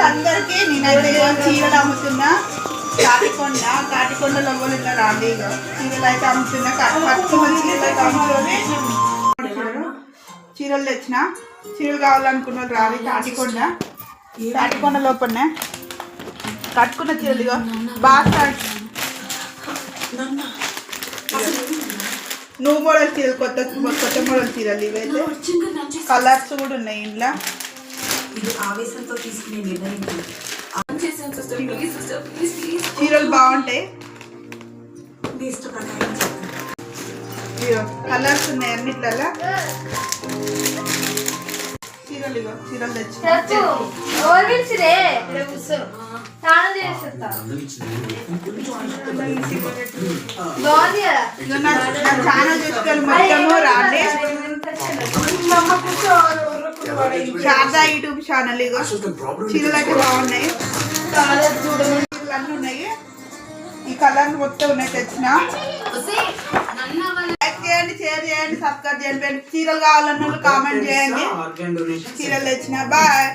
అందరికి నేనైతే చీరలు అమ్ముతున్నా. కాటికొండలో కూడా ఇట్లా రాండి. ఇక చీరలు అయితే అమ్ముతున్నా. పట్టుకున్న చీరలు అయితే అమ్ముతుంది. చీరలు తెచ్చిన. చీరలు కావాలనుకున్న రావి తాటికొండ లోపలనే కట్టుకున్న చీరలు. ఇగో బాగా నువ్వు మోడల్ చీరలు, కొత్త మోడల్ చీరలు. ఇవైతే కలర్స్ కూడా ఉన్నాయి ఇంట్లో. చీరలు బాగుంటాయి. కలర్స్ ఉన్నాయి అన్నిట్లలో. చీరలు ఇగో చీరలు తెచ్చి ఛానల్ చూసుకోవాలి మొత్తము రాండి. Sharada YouTube channel. ఇగో చీరలు అయితే బాగున్నాయి. చీరలు అన్నీ ఉన్నాయి. ఈ కలర్ మొత్తం ఉన్నాయి తెచ్చిన. లైక్ చేయండి, షేర్ చేయండి, సబ్స్క్రైబ్ చేయండి. చీరలు కావాలన్న కామెంట్ చేయండి. చీరలు తెచ్చిన. బాయ్.